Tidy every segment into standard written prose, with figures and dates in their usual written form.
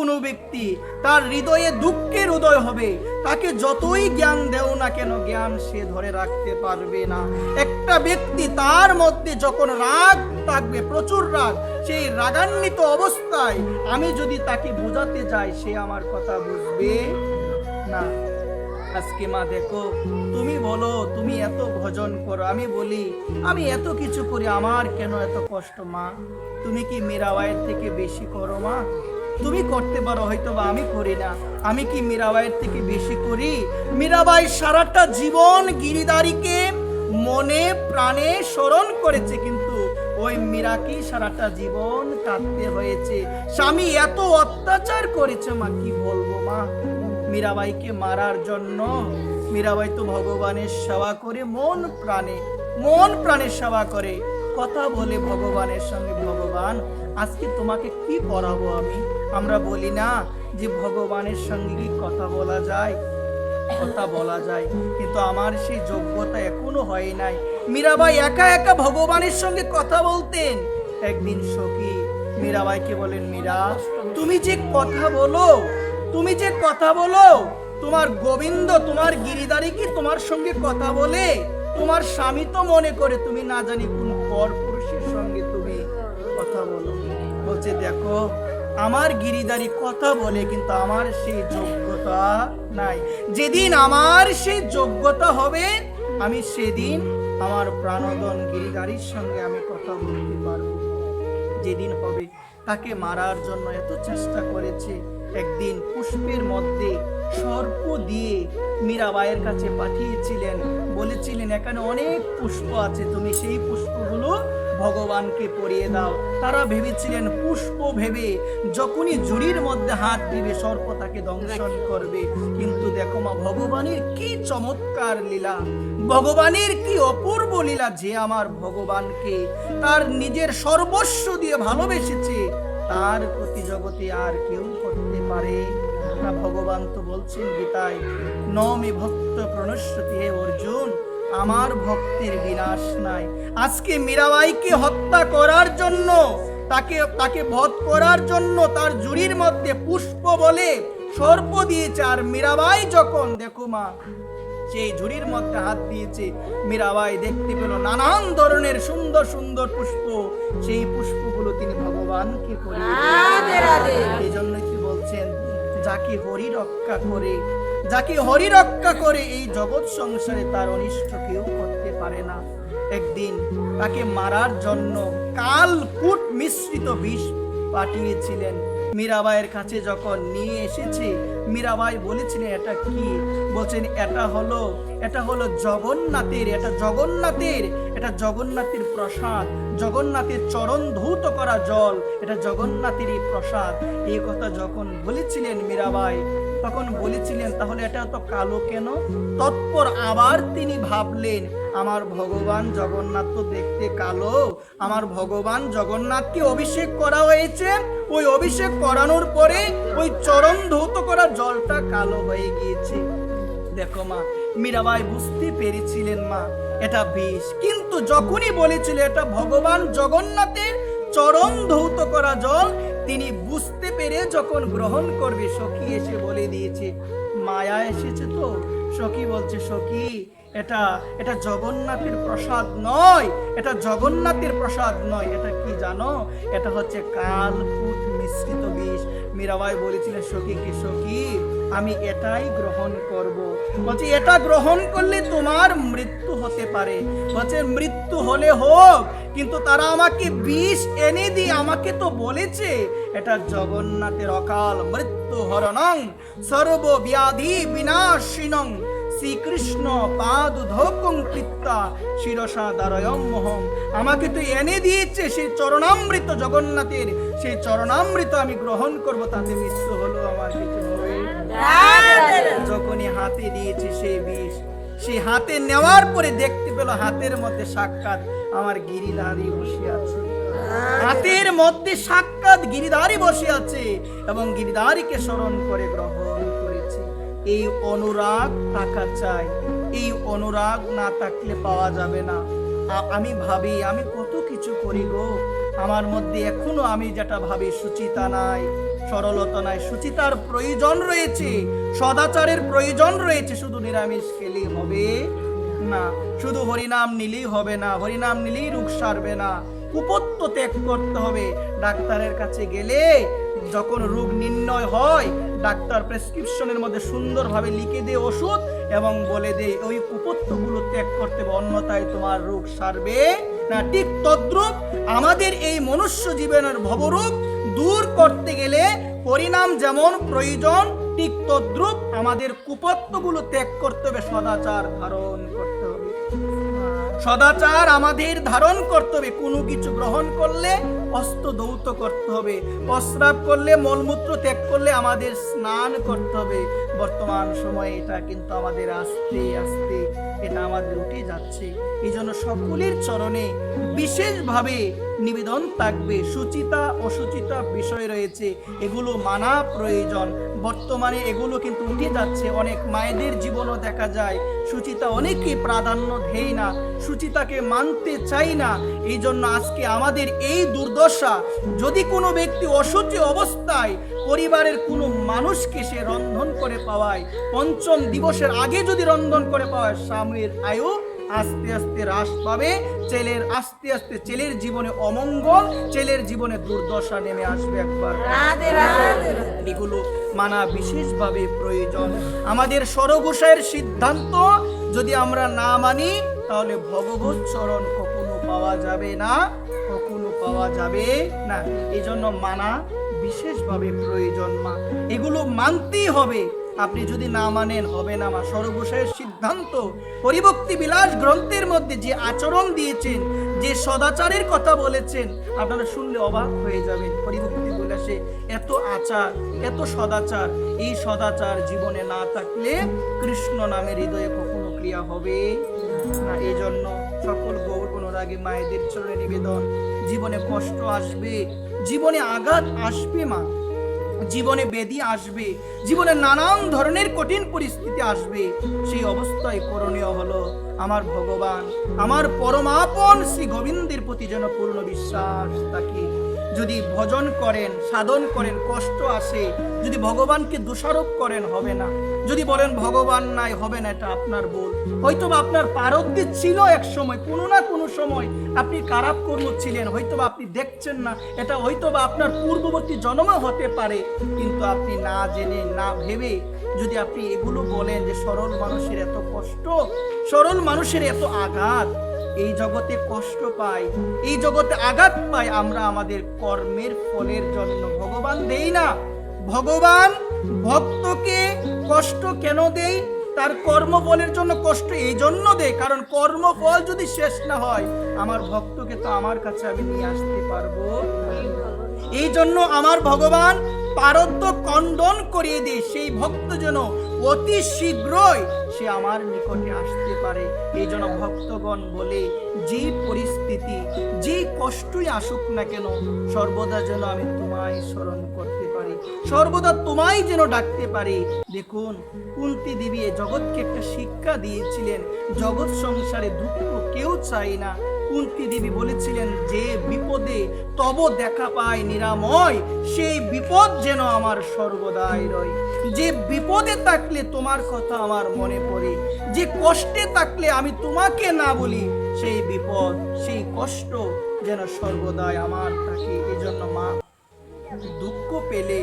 কোনো ব্যক্তি তার হৃদয়ে দুঃখের উদয় হবে, তাকে যতই জ্ঞান দেও না কেন জ্ঞান সে ধরে রাখতে পারবে না। একটা ব্যক্তি তার মধ্যে যখন রাগ থাকবে, প্রচুর রাগ, সেই রাগান্বিত অবস্থায় আমি যদি তাকে বোঝাতে যাই সে আমার কথা বুঝবে না। আজকে মা দেখো, তুমি বলো তুমি এত ভজন করো, আমি বলি আমি এত কিছু করি, আমার কেন এত কষ্ট? মা তুমি কি মীরাবাইয়ের থেকে বেশি করো? মা তুমি করতে পারো হয়তো বা আমি করি না, আমি কি মীরাবাইয়ের থেকে বেশি করি? মীরাবাই সারাটা জীবন গিরিধারীকে মনে প্রাণে স্মরণ করেছে, কিন্তু ওই মীরাকে সারাটা জীবন কাঁদতে হয়েছে। স্বামী এত অত্যাচার করেছে, মা কি বলবো মা। মীরাবাইকে মারার জন্য মীরাবাই তো ভগবানের সেবা করে মন প্রাণে সেবা করে, কথা বলে ভগবানের সঙ্গে, ভগবান আজকে তোমাকে কি পড়াবো আমি? আমরা বলি না যে ভগবানের সঙ্গে কি কথা বলা যায়? কথা বলা যায়, কিন্তু আমার সেই যোগ্যতা এখনো হয় নাই। মীরাবাই একা একা ভগবানের সঙ্গে কথা বলতেন। একদিন সখী মীরাবাইকে বলেন, মীরা তুমি যে কথা বলো, তোমার গোবিন্দ, তোমার গিরিধারী কি তোমার সঙ্গে কথা বলে? তোমার স্বামী তো মনে করে তুমি না জানি কোন পর পুরুষের সঙ্গে তুমি কথা বলো। বলছে দেখো, আমার গিরিধারী কথা বলে, কিন্তু আমার সেই যোগ্যতা নাই। যেদিন আমার সেই যোগ্যতা হবে, আমি সেদিন আমার প্রাণদন গিরিধারীর সঙ্গে আমি কথা বলতে পারবো। যেদিন হবে, তাকে মারার জন্য এত চেষ্টা করেছে। একদিন পুষ্পের মধ্যে সর্প দিয়ে মীরাবাইয়ের কাছে পাঠিয়েছিলেন, বলেছিলেন এখানে অনেক পুষ্প আছে, তুমি সেই পুষ্পগুলো ভগবানকে পরিয়ে দাও। তারা ভেবেছিলেন পুষ্প ভেবে যখনই ঝুড়ির মধ্যে হাত দিবে সর্প তাকে দংশন করবে। কিন্তু দেখো মা, ভগবানের কি চমৎকার লীলা, ভগবানের কি অপূর্ব লীলা, যে আমার ভগবানকে তার নিজের সর্বস্ব দিয়ে ভালোবেসেছে, তার প্রতি জগতে আর কেউ করতে পারে না। ভগবান তো বলছেন গীতায়, নমে ভক্ত প্রণশ্যতি, হে অর্জুন আমার ভক্তের বিনাশ নাই। আজকে মীরাবাইকে হত্যা করার জন্য, তাকে বধ করার জন্য তার ঝুড়ির মধ্যে পুষ্প বলে সর্প দিয়েছে। আর মীরাবাই যখন দেখো মা সেই ঝুড়ির মধ্যে হাত দিয়েছে, মীরাবাই দেখতে পেল নানান ধরনের সুন্দর সুন্দর পুষ্প, সেই পুষ্পগুলো তিনি ভগবানকে পরিয়ে দিয়েছেন। এই জন্য কি বলছেন, যাকে হরি রক্ষা করে এই জগৎ সংসারে তার অনিষ্ট কেউ করতে পারে না। একদিন তাকে মারার জন্য কালকূট মিশ্রিত বিষ পাঠিয়েছিলেন। মীরাবাইয়ের কাছে যখন নিয়ে এসেছে, মীরাবাই বলেছিলেন এটা কি? বলছেন এটা হলো জগন্নাথের প্রসাদ, জগন্নাথের চরণ ধৌত করা জল, এটা জগন্নাথেরই প্রসাদ। এই কথা যখন বলেছিলেন মীরাবাই, তখন বলেছিলেন তাহলে এটা তো কালো কেন? তৎপর আবার তিনি ভাবলেন, আমার ভগবান জগন্নাথ তো দেখতে কালো, আমার ভগবান জগন্নাথকে অভিষেক করা হয়েছে, ওই অভিষেক করানোর পরে ওই চরণ ধৌত করা জলটা কালো হয়ে গিয়েছে। দেখো মা, মীরাবাই বুঝতে পেরেছিলেন মা এটা বিষ, কিন্তু যখনই বলেছিল এটা ভগবান জগন্নাথের চরণ ধৌত করা জল, তিনি বুঝতে পেরে যখন গ্রহণ করবে, সখী এসে বলে দিয়েছে, মায়া এসেছে তো। সখী বলছে, সখী এটা জগন্নাথের প্রসাদ নয়, এটা জগন্নাথের প্রসাদ নয়, এটা কি জানো? এটা হচ্ছে কালকূট মিশ্রিত বিষ। মীরাবাই বলেছিলেন সখীকে, সখী আমি এটাই গ্রহণ করব। বলছে এটা গ্রহণ করলে তোমার মৃত্যু হতে পারে। বলছে মৃত্যু হলে হোক, কিন্তু তারা আমাকে বিষ এনে দিয়ে আমাকে তো বলেছে এটা জগন্নাথের অকাল মৃত্যু হরণং সর্বব্যাধি বিনাশিনং শ্রীকৃষ্ণ পাদ ধোকং কৃত্তা শিরসা দারয়মহম। আমাকে তো এনে দিয়েছে সেই চরণামৃত, জগন্নাথের সেই চরণামৃত আমি গ্রহণ করব, তাতে মৃত্যু হলো আমার কিছু হবে। যখনই হাতে দিয়েছে সেই বিষ, সেই হাতে নেওয়ার পরে দেখতে পেল হাতের মধ্যে সাক্ষাৎ আমার গিরিধারী বসে আছে, হাতের মধ্যে সাক্ষাৎ গিরিধারী বসে আছে এবং গিরিধারীকে স্মরণ করে গ্রহণ করেছে। এই অনুরাগ থাকা চাই, এই অনুরাগ না থাকলে পাওয়া যাবে না। আমি ভাবি আমি কত কিছু করি গো, আমার মধ্যে এখনো আমি যেটা ভাবি সুচিতা নাই, সরলতা নাই, সুচিতার প্রয়োজন রয়েছে, সদাচারের প্রয়োজন রয়েছে। শুধু নিরামিষ খেলেই হবে না, শুধু হরিনাম নিলেই হবে না, হরিনাম নিলেই রোগ সারবে না, কুপত্ব ত্যাগ করতে হবে। ডাক্তারের কাছে গেলে যখন রোগ নির্ণয় হয়, ডাক্তার প্রেসক্রিপশনের মধ্যে সুন্দরভাবে লিখে দেয় ওষুধ এবং বলে দেয় ওই কুপত্বগুলো ত্যাগ করতে হবে, অন্যথায় তোমার রোগ সারবে না। ঠিক তদ্রূপ আমাদের এই মনুষ্য জীবনের ভবরোগ দূর করতে গেলে হরিনাম যেমন প্রয়োজন, ঠিক তদ্রূপ আমাদের কুপত্বগুলো ত্যাগ করতে হবে, সদাচার ধারণ করতে হবে। সদাচার আমাদের ধারণ করতে হবে। কোনো কিছু গ্রহণ করলে হস্ত ধৌত করতে হবে, প্রস্রাব করলে, মলমূত্র ত্যাগ করলে আমাদের স্নান করতে হবে। বর্তমান সময়ে এটা কিন্তু আমাদের আস্তে আস্তে এটা আমাদের উঠে যাচ্ছে। এই জন্য সকলের চরণে বিশেষভাবে নিবেদন থাকবে, সুচিতা অসুচিতা বিষয় রয়েছে, এগুলো মানা প্রয়োজন। বর্তমানে এগুলো কিন্তু উঠে যাচ্ছে। অনেক মায়েদের জীবনও দেখা যায় সুচিতা অনেকে প্রাধান্য দেয় না, সুচিতাকে মানতে চাই না। এই জন্য আজকে আমাদের এই দুর্দশা। যদি কোনো ব্যক্তি অসুচি অবস্থায় পরিবারের কোনো মানুষকে সে রন্ধন করে পাওয়ায়, পঞ্চম দিবসের আগে যদি রন্ধন করে পাওয়ায়, স্বামীর আয়ু আস্তে আস্তে হ্রাস পাবে, ছেলের আস্তে আস্তে ছেলের জীবনে অমঙ্গল, ছেলের জীবনে দুর্দশা নেমে আসবে। একবার এগুলো মানা বিশেষভাবে প্রয়োজন। আমাদের সরগোসাইয়ের সিদ্ধান্ত যদি আমরা না মানি, তাহলে ভগবত চরণ কখনো পাওয়া যাবে না, কখনো পাওয়া যাবে না। এই জন্য মানা বিশেষভাবে প্রয়োজন। মা এগুলো মানতেই হবে, আপনি যদি না মানেন হবে না। মা সরগোসাইয়ের সিদ্ধান্ত, হরিভক্তি বিলাস গ্রন্থের মধ্যে যে আচরণ দিয়েছেন, যে সদাচারের কথা বলেছেন, আপনারা শুনলে অবাক হয়ে যাবেন। হরিভক্তি বিলাসে এত আচার, এত সদাচার, এই সদাচার জীবনে না থাকলে কৃষ্ণ নামের হৃদয়ে কখনো ক্রিয়া হবে না। এই জন্য সকল গৌর অনুরাগী মায়েদের চরণে নিবেদন, জীবনে কষ্ট আসবে, জীবনে আঘাত আসবে, মা জীবনে ব্যাধি আসবে, জীবনে নানান ধরনের কঠিন পরিস্থিতি আসবে। সেই অবস্থায় করণীয় হলো আমার ভগবান, আমার পরমাপন শ্রী গোবিন্দের প্রতি যেন পূর্ণ বিশ্বাস থাকে। যদি ভজন করেন, সাধন করেন, কষ্ট আসে, যদি ভগবানকে দোষারোপ করেন হবে না, যদি বলেন ভগবান নাই হবে না, এটা আপনার ভুল। হয়তোবা আপনার প্রারব্ধে ছিল এক সময়, কোনো না কোনো সময় আপনি খারাপ কর্ম ছিলেন, হয়তোবা আপনি দেখছেন না, এটা হয়তোবা আপনার পূর্ববর্তী জন্মও হতে পারে, কিন্তু আপনি না জেনে না ভেবে যদি আপনি এগুলো বলেন যে সরল মানুষের এত কষ্ট, সরল মানুষের এত আঘাত, এই জগতে কষ্ট পাই, এই জগতে আঘাত পাই আমরা আমাদের কর্মের ফলের জন্য। ভগবান দেই না। ভগবান ভক্তকে কষ্ট কেন দেয়? তার কর্মফলের জন্য কষ্ট এই জন্য দেয়, কারণ কর্মফল যদি শেষ না হয়, আমার ভক্তকে তো আমার কাছে আমি নিয়ে আসতে পারবো। এই জন্য আমার ভগবান পারদ্য খণ্ডন করিয়ে দিয়ে সেই ভক্ত যেন অতি শীঘ্রই সে আমার নিকটে আসতে পারে। এই জন্য ভক্তগণ বলে, যে পরিস্থিতি, যে কষ্টই আসুক না কেন, সর্বদা যেন আমি তোমায় স্মরণ করতে পারি, সর্বদা তোমায় যেন ডাকতে পারি। দেখুন, কুন্তী দেবী জগৎকে একটা শিক্ষা দিয়েছিলেন, জগৎ সংসারে দুঃখ কেউ চাই না। কুন্তী দেবী বলেছিলেন, যে বিপদে তব দেখা পায় নিরাময়, সেই বিপদ যেন আমার সর্বদাই রয়। যে বিপদে থাকলে তোমার কথা আমার মনে পড়ে, যে কষ্টে থাকলে আমি তোমাকে না বলি, সেই বিপদ, সেই কষ্ট যেন সর্বদাই আমার থাকে। এই জন্য মা, দুঃখ পেলে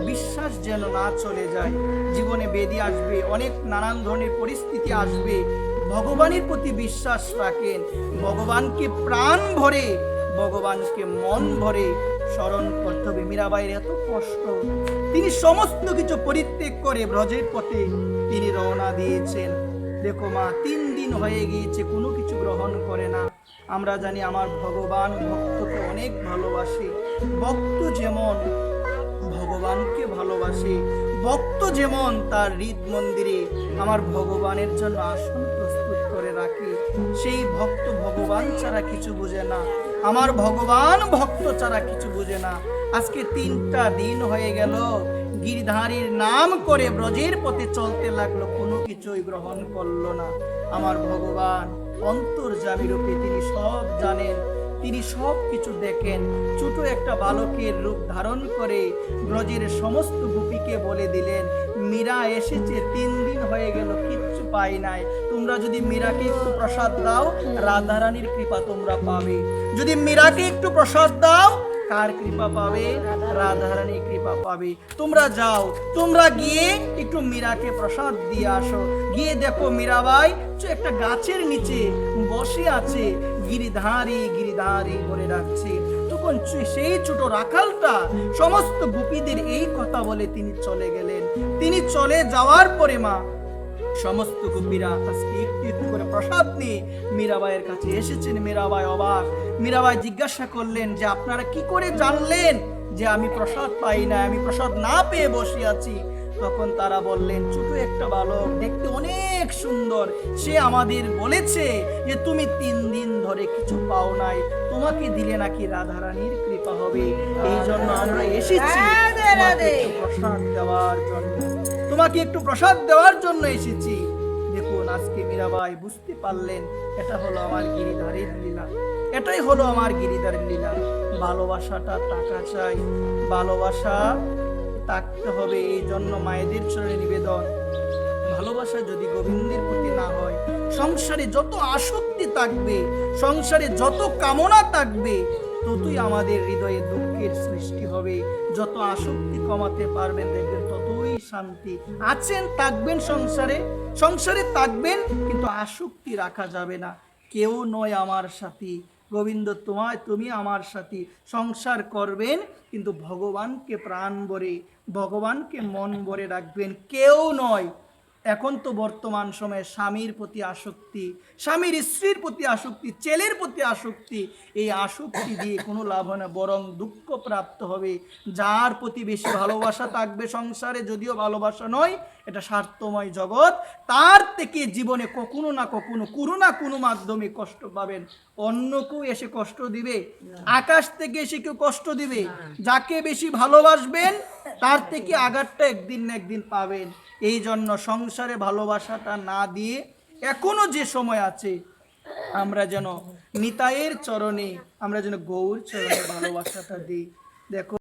বিশ্বাস যেন না চলে যায়। জীবনে ব্যাধি আসবে, অনেক নানান ধরনের পরিস্থিতি আসবে, ভগবানের প্রতি বিশ্বাস রাখেন, ভগবানকে প্রাণ ভরে, ভগবানকে মন ভরে স্মরণ করতে হবে। মীরাবাইয়ের এত কষ্ট, তিনি সমস্ত কিছু পরিত্যাগ করে ব্রজের পথে তিনি রওনা দিয়েছেন। দেখো মা, 3 দিন হয়ে গিয়েছে, কোনো কিছু গ্রহণ করে না। আমরা জানি আমার ভগবান ভক্তকে অনেক ভালোবাসে। ভক্ত যেমন ভগবানকে ভালোবাসে, ভক্ত যেমন তার হৃদ মন্দিরে আমার ভগবানের জন্য আসন প্রস্তুত করে রাখে, সেই ভক্ত ভগবান ছাড়া কিছু বোঝে না, আমার ভগবান ভক্ত ছাড়া কিছু বোঝে না। আজকে 3টা দিন হয়ে গেল, গিরধারীর নাম করে ব্রজের পথে চলতে লাগলো, কোনো কিছুই গ্রহণ করলো না। আমার ভগবান অন্তর্যামী রূপে তিনি সব জানেন, তিনি সব কিছু দেখেন। ছোট একটা বালকের রূপ ধারণ করে ব্রজের সমস্ত গোপীকে বলে দিলেন, মীরা এসেছে, 3 দিন হয়ে গেল, কিচ্ছু পাই নাই। তোমরা যদি মীরাকে একটু প্রসাদ দাও, রাধারানীর কৃপা তোমরা পাবে। যদি মীরাকে একটু প্রসাদ দাও, কার কৃপা পাবে? রাধারানীর কৃপা পাবে। তোমরা যাও, তোমরা গিয়ে একটু মীরাকে প্রসাদ দিয়ে আসো। গিয়ে দেখো মীরাবাই একটা গাছের নিচে বসে আছে, গিরিধারী গিরিধারী বলে ডাকছে। তখন সেই ছোট রাখালটা সমস্ত গোপীদের এই কথা বলে তিনি চলে গেলেন। তিনি চলে যাওয়ার পরে মা সমস্ত গোপীরা আজকে একটু একটু করে প্রসাদ নিয়ে মীরাবাইয়ের কাছে এসেছেন। মীরাবাই অবাক। মীরাবাই জিজ্ঞাসা করলেন যে আপনারা কি করে জানলেন যে আমি প্রসাদ পাই না, আমি প্রসাদ না পেয়ে বসে আছি? তখন তারা বললেন, ছোট একটা বালক, দেখতে অনেক সুন্দর, সে আমাদের বলেছে যে তুমি 3 দিন ধরে কিছু পাও নাই, তোমাকে দিলে নাকি রাধারানীর কৃপা হবে। এই জন্য আমরা এসেছি প্রসাদ দেওয়ার জন্য, তোমাকে একটু প্রসাদ দেওয়ার জন্য এসেছি। দেখুন আজকে মীরাবাই বুঝতে পারলেন এটা হলো আমার গিরিধারীর লীলা, এটাই হলো আমার গিরিধারীর লীলা। ভালোবাসাটা টাকা চাই, ভালোবাসা থাকতে হবে। এই জন্য মায়েদের চরণে নিবেদন, ভালোবাসা যদি গোবিন্দের প্রতি না হয়, সংসারে যত আসক্তি থাকবে, সংসারে যত কামনা থাকবে, ততই আমাদের হৃদয়ে দুঃখের সৃষ্টি হবে। যত আসক্তি কমাতে পারবেন দেখবেন ততই শান্তি। আছেন, থাকবেন সংসারে, সংসারে থাকবেন, কিন্তু আসক্তি রাখা যাবে না। কেউ নয় আমার সাথী, গোবিন্দ তুমি আমার সাথী। সংসার করবেন কিন্তু ভগবানকে প্রাণ ভরে, ভগবানকে মন ভরে রাখবেন, কেউ নয়। এখন তো বর্তমান সময়ে স্বামীর প্রতি আসক্তি, স্বামীর স্ত্রীর প্রতি আসক্তি, ছেলের প্রতি আসক্তি, এই আসক্তি দিয়ে কোনো লাভ হয় না, বরং দুঃখ প্রাপ্ত হবে। যার প্রতি বেশি ভালোবাসা থাকবে সংসারে, যদিও ভালোবাসা নয়, এটা স্বার্থময় জগৎ, তার থেকে জীবনে কখনো না কখনো কোনো না কোনো মাধ্যমে কষ্ট পাবেন। অন্য কেউ এসে কষ্ট দিবে? আকাশ থেকে এসে কেউ কষ্ট দিবে? যাকে বেশি ভালোবাসবেন তার থেকে আঘাতটা একদিন না একদিন পাবেন। এই জন্য সংসারে ভালোবাসাটা না দিয়ে এখনো যে সময় আছে, আমরা যেন নিতাইয়ের চরণে, আমরা যেন গৌর চরণে ভালোবাসাটা দিই। দেখো